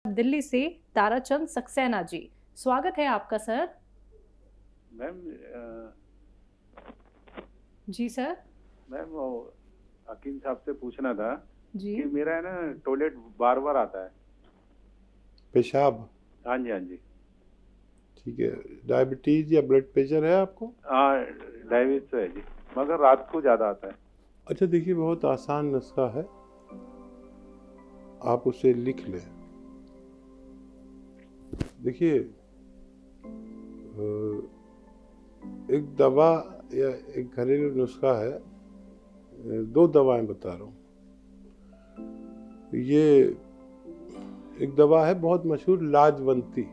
दिल्ली से ताराचंद सक्सेना जी, स्वागत है आपका सर। मैम जी सर। मैम वो हकीम साहब से पूछना था जी। कि मेरा है ना टॉयलेट बार बार आता है। पेशाब? हाँ जी, हाँ जी। ठीक है। डायबिटीज या ब्लड प्रेशर है आपको? हाँ, डायबिटीज तो है जी, मगर रात को ज़्यादा आता है। अच्छा, देखिए बहुत आसान नुस्खा है, आप उसे लिख लें। देखिए एक दवा या एक घरेलू नुस्खा है, दो दवाएं बता रहा हूँ। ये एक दवा है बहुत मशहूर, लाजवंती,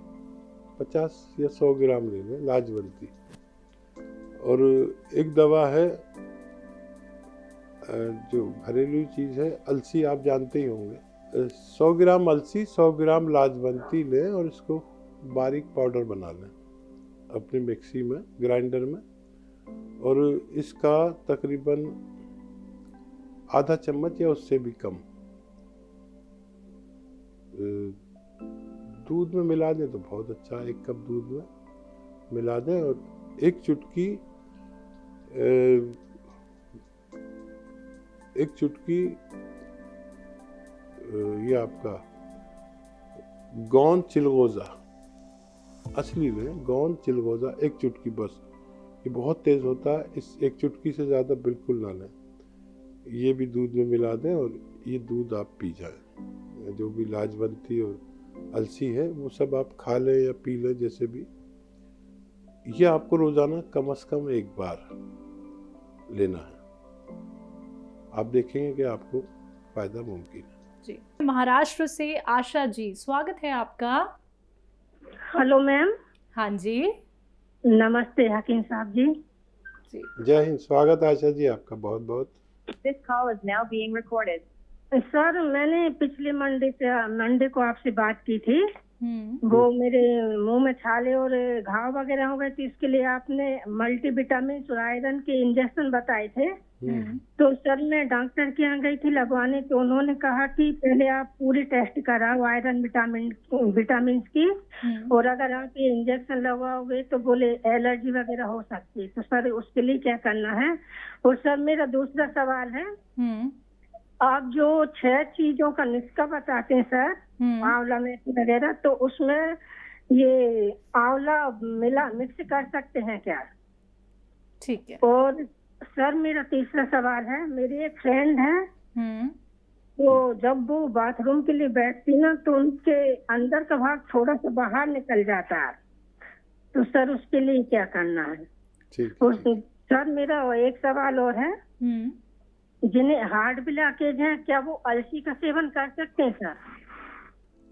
50 या 100 ग्राम ले लें, लाजवंती। और एक दवा है जो घरेलू चीज़ है, अलसी, आप जानते ही होंगे। 100 ग्राम अलसी, 100 ग्राम लाजवंती लें और इसको बारीक पाउडर बना लें अपनी मिक्सी में, ग्राइंडर में। और इसका तकरीबन आधा चम्मच या उससे भी कम दूध में मिला दें तो बहुत अच्छा। 1 कप दूध में मिला दें और एक चुटकी ये आपका गौन चिलगोज़ा, असली में गौन चिलगोज़ा, एक चुटकी बस। ये बहुत तेज़ होता है, इस एक चुटकी से ज़्यादा बिल्कुल ना लें। ये भी दूध में मिला दें और ये दूध आप पी जाएं। जो भी लाजवंती और अलसी है वो सब आप खा लें या पी लें, जैसे भी। ये आपको रोज़ाना कम से कम 1 बार लेना है। आप देखेंगे कि आपको फ़ायदा मुमकिन है। जी। महाराष्ट्र से आशा जी, स्वागत है आपका। Hello ma'am. हाँ जी। नमस्ते हकीम साहब जी। जी। जय हिंद, स्वागत आशा जी आपका बहुत बहुत। This call is now being recorded. Sir, मैंने पिछले मंडे को आपसे बात की थी। वो मेरे मुंह में छाले और घाव वगैरह हो गए थे, इसके लिए आपने मल्टीविटामिन और आयरन के इंजेक्शन बताए थे। तो सर मैं डॉक्टर के यहाँ गई थी लगवाने, तो उन्होंने कहा कि पहले आप पूरी टेस्ट कराओ आयरन विटामिन की, और अगर आप ये इंजेक्शन लगवाओगे तो बोले एलर्जी वगैरह हो सकती है। तो सर उसके लिए क्या करना है? और सर मेरा दूसरा सवाल है, आप जो 6 चीजों का नुस्खा बताते हैं सर, आंवला मेथी वगैरह, तो उसमें ये आंवला मिक्स कर सकते हैं क्या? ठीक है। और सर मेरा तीसरा सवाल है, मेरी एक फ्रेंड है, तो जब वो बाथरूम के लिए बैठती ना तो उनके अंदर का भाग थोड़ा सा बाहर निकल जाता है, तो सर उसके लिए क्या करना है? और सर मेरा एक सवाल और है, जिन्हें हार्ट ब्लॉकेज है क्या वो अलसी का सेवन कर सकते हैं सर?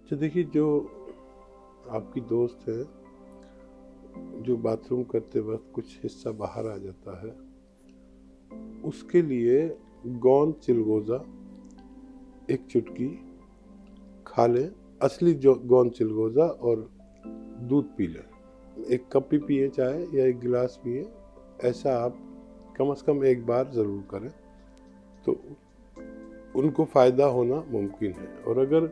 तो देखिए, जो आपकी दोस्त है जो बाथरूम करते वक्त कुछ हिस्सा बाहर आ जाता है, उसके लिए गौन चिलगोज़ा 1 चुटकी खा लें, असली जो गौन चिलगोज़ा, और दूध पी लें। 1 कप ही पिए चाहे या 1 गिलास पिए, ऐसा आप कम से कम 1 बार ज़रूर करें तो उनको फ़ायदा होना मुमकिन है। और अगर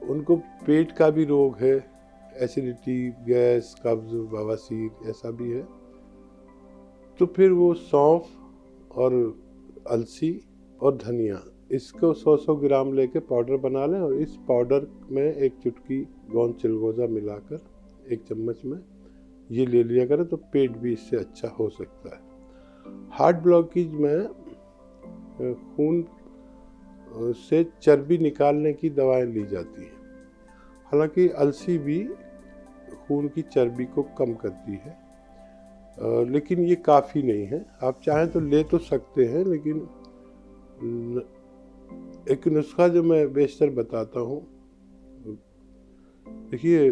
उनको पेट का भी रोग है, एसिडिटी, गैस, कब्ज़, बवासीर ऐसा भी है, तो फिर वो सौंफ और अलसी और धनिया, इसको 100-100 ग्राम लेके पाउडर बना लें और इस पाउडर में 1 चुटकी गौन चिलगोज़ा मिलाकर 1 चम्मच में ये ले लिया करें, तो पेट भी इससे अच्छा हो सकता है। हार्ट ब्लॉकेज में खून से चर्बी निकालने की दवाएं ली जाती हैं। हालांकि अलसी भी खून की चर्बी को कम करती है, लेकिन ये काफ़ी नहीं है। आप चाहें तो ले तो सकते हैं, लेकिन एक नुस्खा जो मैं बेशतर बताता हूँ, देखिए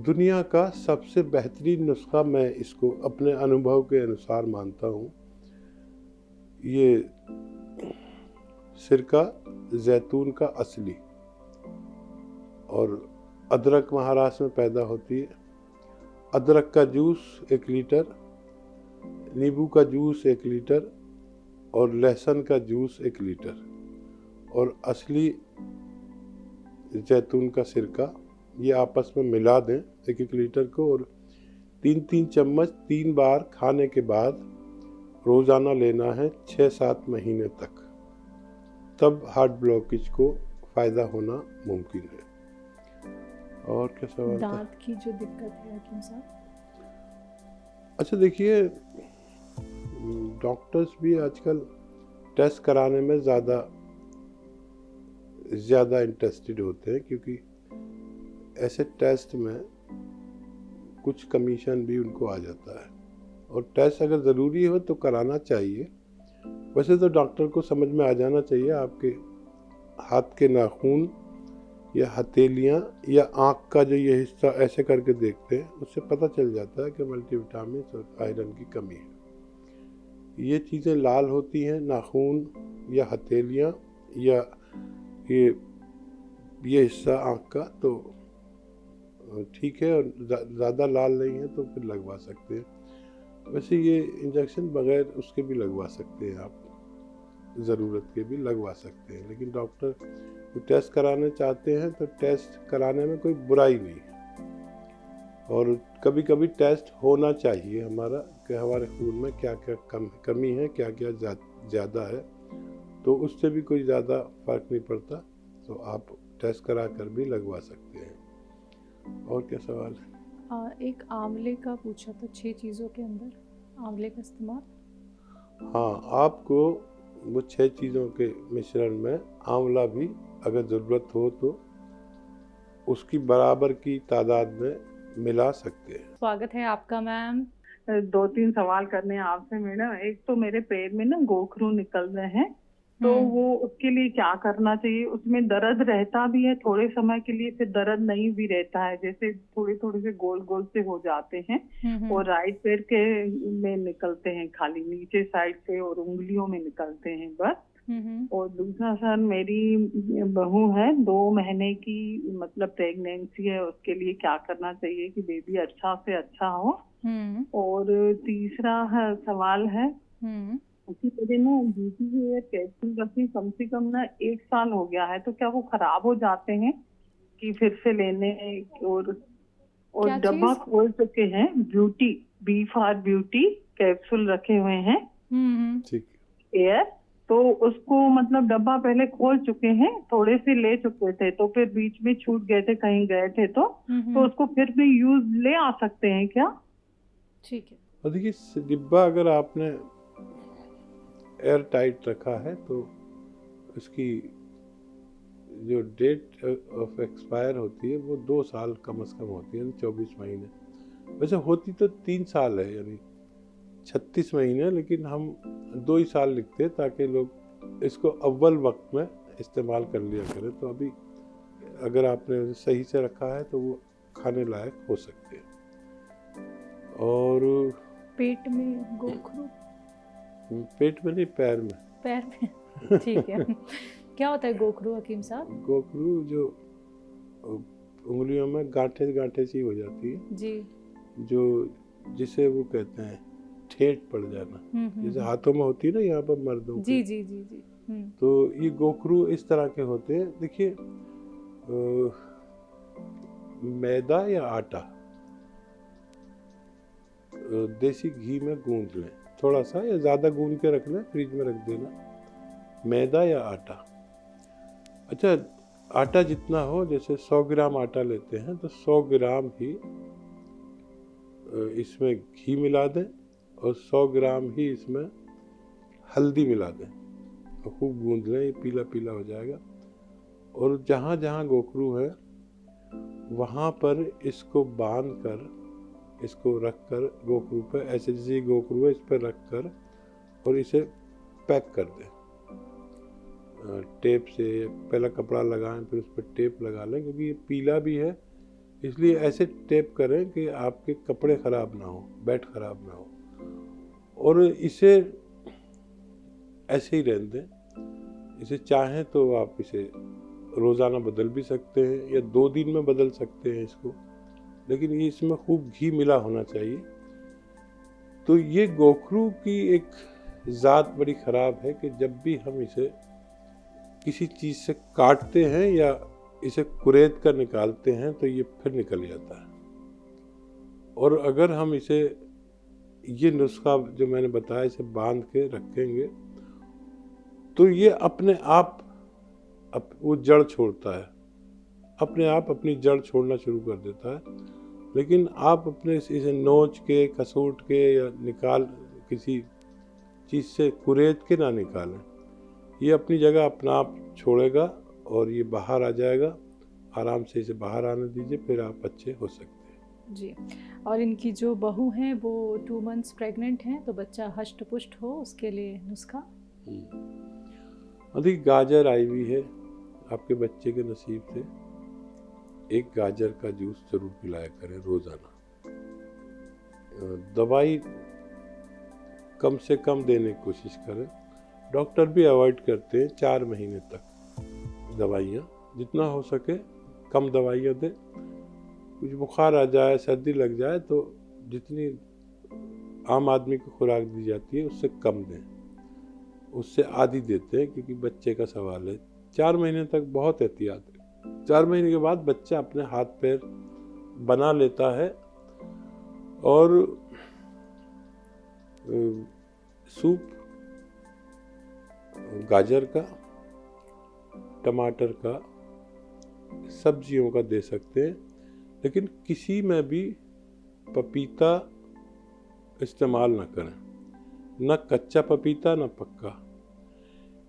दुनिया का सबसे बेहतरीन नुस्खा, मैं इसको अपने अनुभव के अनुसार मानता हूँ, ये सिरका जैतून का असली, और अदरक महाराष्ट्र में पैदा होती है। अदरक का जूस 1 लीटर, नींबू का जूस 1 लीटर और लहसुन का जूस 1 लीटर, और असली जैतून का सिरका, ये आपस में मिला दें 1-1 लीटर को, और 3-3 चम्मच 3 बार खाने के बाद रोज़ाना लेना है 6-7 महीने तक। तब हार्ट ब्लॉकेज को फ़ायदा होना मुमकिन है। और क्या सवाल था? दांत की जो दिक्कत है हकीम साहब। अच्छा देखिए, डॉक्टर्स भी आजकल टेस्ट कराने में ज़्यादा इंटरेस्टेड होते हैं, क्योंकि ऐसे टेस्ट में कुछ कमीशन भी उनको आ जाता है, और टेस्ट अगर ज़रूरी हो तो कराना चाहिए। वैसे तो डॉक्टर को समझ में आ जाना चाहिए, आपके हाथ के नाखून या हथेलियाँ या आँख का जो ये हिस्सा ऐसे करके देखते हैं, उससे पता चल जाता है कि मल्टीविटामिन और आयरन की कमी है। ये चीज़ें लाल होती हैं, नाखून या हथेलियाँ या ये हिस्सा आँख का, तो ठीक है, और ज़्यादा लाल नहीं है तो फिर लगवा सकते हैं। वैसे ये इंजेक्शन बगैर उसके भी लगवा सकते हैं, आप ज़रूरत के भी लगवा सकते हैं, लेकिन डॉक्टर टेस्ट कराने चाहते हैं तो टेस्ट कराने में कोई बुराई नहीं है। और कभी कभी टेस्ट होना चाहिए हमारा, कि हमारे खून में क्या क्या कमी है, क्या क्या ज़्यादा है, तो उससे भी कोई ज़्यादा फर्क नहीं पड़ता, तो आप टेस्ट करा कर भी लगवा सकते हैं। और क्या सवाल है? एक आंवले का पूछा था, 6 चीज़ों के अंदर आंवले का इस्तेमाल। हाँ, आपको वो 6 चीज़ों के मिश्रण में आंवला भी अगर ज़रूरत हो तो उसकी बराबर की तादाद में मिला सकते हैं। स्वागत है आपका मैम। 2-3 सवाल करने हैं आपसे मैडम। एक तो मेरे पैर में ना गोखरू निकल रहे हैं, तो वो उसके लिए क्या करना चाहिए? उसमें दर्द रहता भी है थोड़े समय के लिए, फिर दर्द नहीं भी रहता है, जैसे थोड़े थोड़े से गोल गोल से हो जाते हैं, और राइट पैर के में निकलते हैं, खाली नीचे साइड से, और उंगलियों में निकलते हैं बस। और दूसरा सर, मेरी बहू है 2 महीने की, मतलब प्रेगनेंसी है, उसके लिए क्या करना चाहिए कि बेबी अच्छा से अच्छा हो? और तीसरा सवाल है कि मेरे ना बीपी के कैप्सूल रखी कम से कम ना 1 साल हो गया है, तो क्या वो खराब हो जाते हैं कि फिर से लेने? और डब्बा खोल चुके हैं, beauty B for beauty capsule रखे हुए हैं, ठीक एयर, तो उसको मतलब डब्बा पहले खोल चुके हैं, थोड़े से ले चुके थे, तो फिर बीच में छूट गए थे, कहीं गए थे, तो उसको फिर भी यूज ले आ सकते हैं क्या? ठीक है। और देखिए, डिब्बा अगर आपने एयर टाइट रखा है तो उसकी जो डेट ऑफ एक्सपायर होती है वो 2 साल कम से कम होती है, 24 महीने। वैसे होती तो 3 साल है, यानी 36 महीने, लेकिन हम 2 ही साल लिखते हैं ताकि लोग इसको अव्वल वक्त में इस्तेमाल कर लिया करें। तो अभी अगर आपने सही से रखा है तो वो खाने लायक हो सकते हैं। और पेट में गोखरू? पेट में नहीं, पैर में। पैर में, ठीक है। क्या होता है गोखरू हकीम साहब? गोखरू जो उंगलियों में गांठे गांठे सी हो जाती है जी, जो जिसे वो कहते हैं ठेठ पड़ जाना, जैसे हाथों में होती है ना यहाँ पर मर्दों जी के। जी जी जी। तो ये गोखरू इस तरह के होते हैं। देखिए, मैदा या आटा देसी घी में गूंद लें, थोड़ा सा या ज़्यादा गूंद के रख लें, फ्रिज में रख देना। मैदा या आटा, अच्छा आटा जितना हो, जैसे 100 ग्राम आटा लेते हैं तो 100 ग्राम ही इसमें घी मिला दें, और 100 ग्राम ही इसमें हल्दी मिला दें, और खूब गूंद लें, ये पीला पीला हो जाएगा। और जहाँ जहाँ गोखरू है वहाँ पर इसको बांध कर, इसको रख कर गोखरू पर, ऐसे जैसे गोखरू है इस पर रख कर, और इसे पैक कर दें टेप से। पहला कपड़ा लगाएं, फिर उस पर टेप लगा लें, क्योंकि ये पीला भी है, इसलिए ऐसे टेप करें कि आपके कपड़े ख़राब ना हो, बेड ख़राब ना हो। और इसे ऐसे ही रहने दें। इसे चाहें तो आप इसे रोज़ाना बदल भी सकते हैं, या 2 दिन में बदल सकते हैं इसको, लेकिन ये इसमें खूब घी मिला होना चाहिए। तो ये गोखरू की एक ज़ात बड़ी ख़राब है कि जब भी हम इसे किसी चीज़ से काटते हैं या इसे कुरेद कर निकालते हैं तो ये फिर निकल जाता है। और अगर हम इसे ये नुस्खा जो मैंने बताया इसे बांध के रखेंगे तो ये अपने आप वो जड़ छोड़ता है, अपने आप अपनी जड़ छोड़ना शुरू कर देता है। लेकिन आप अपने इसे नोच के, कसूट के या किसी चीज़ से कुरेद के ना निकालें। ये अपनी जगह अपना आप छोड़ेगा और ये बाहर आ जाएगा। आराम से इसे बाहर आने दीजिए, फिर आप अच्छे हो सकते हैं। जी। और इनकी जो बहू हैं वो 2 मंथ्स प्रेग्नेंट हैं, तो बच्चा हष्ट पुष्ट हो उसके लिए नुस्खा? अधिक गाजर आई हुई है आपके बच्चे के नसीब से, एक गाजर का जूस जरूर पिलाया करें रोज़ाना। दवाई कम से कम देने की कोशिश करें। डॉक्टर भी अवॉइड करते हैं 4 महीने तक दवाइयाँ, जितना हो सके कम दवाइयाँ दें। कुछ बुखार आ जाए, सर्दी लग जाए तो जितनी आम आदमी को खुराक दी जाती है उससे कम दें, उससे आधी देते हैं, क्योंकि बच्चे का सवाल है। 4 महीने तक बहुत एहतियात है। 4 महीने के बाद बच्चा अपने हाथ पैर बना लेता है और सूप गाजर का, टमाटर का, सब्जियों का दे सकते हैं। लेकिन किसी में भी पपीता इस्तेमाल ना करें, न कच्चा पपीता न पक्का।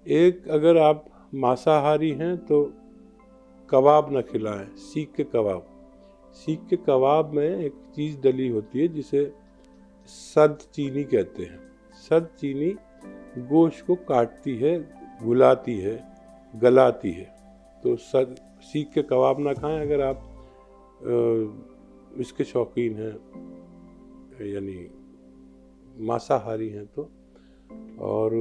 एक अगर आप मांसाहारी हैं तो कबाब न खिलाएं, सीख के कबाब। सीख के कबाब में एक चीज़ डली होती है जिसे सर्द चीनी कहते हैं। सर्द चीनी गोश्त को काटती है, गुलाती है, गलाती है। तो सीख के कबाब ना खाएं अगर आप इसके शौकीन हैं, यानी मांसाहारी हैं तो। और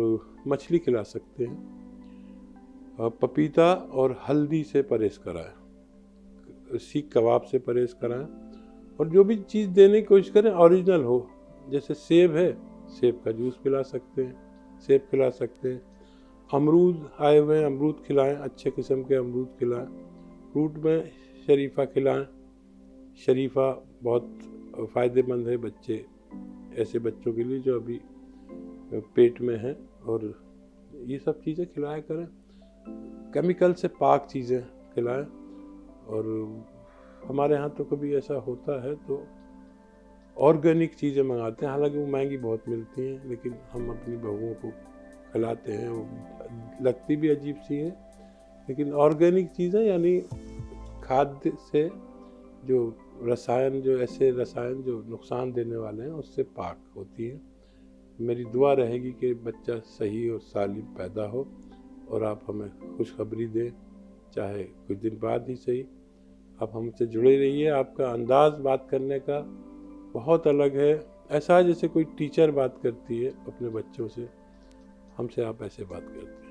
मछली खिला सकते हैं। पपीता और हल्दी से परहेज़ कराएं, सीख कबाब से परहेज़ कराएं। और जो भी चीज़ देने की कोशिश करें ओरिजिनल हो। जैसे सेब है, सेब का जूस पिला सकते हैं, सेब खिला सकते हैं। अमरूद आए हुए हैं, अमरूद खिलाएं, अच्छे किस्म के अमरूद खिलाएं। फ्रूट में शरीफा खिलाएं। शरीफा बहुत फ़ायदेमंद है ऐसे बच्चों के लिए जो अभी पेट में हैं। और ये सब चीज़ें खिलाया करें, केमिकल से पाक चीज़ें खिलाएं। और हमारे यहाँ तो कभी ऐसा होता है तो ऑर्गेनिक चीज़ें मंगाते हैं, हालांकि वो महंगी बहुत मिलती हैं, लेकिन हम अपनी बहुओं को खिलाते हैं। वो लगती भी अजीब सी है, लेकिन ऑर्गेनिक चीज़ें यानी खाद्य से जो ऐसे रसायन जो नुकसान देने वाले हैं उससे पाक होती हैं। मेरी दुआ रहेगी कि बच्चा सही और सालिम पैदा हो और आप हमें खुशखबरी दें, चाहे कुछ दिन बाद ही सही। आप हमसे जुड़े रहिए। आपका अंदाज़ बात करने का बहुत अलग है, ऐसा है जैसे कोई टीचर बात करती है अपने बच्चों से, हमसे आप ऐसे बात करते हैं।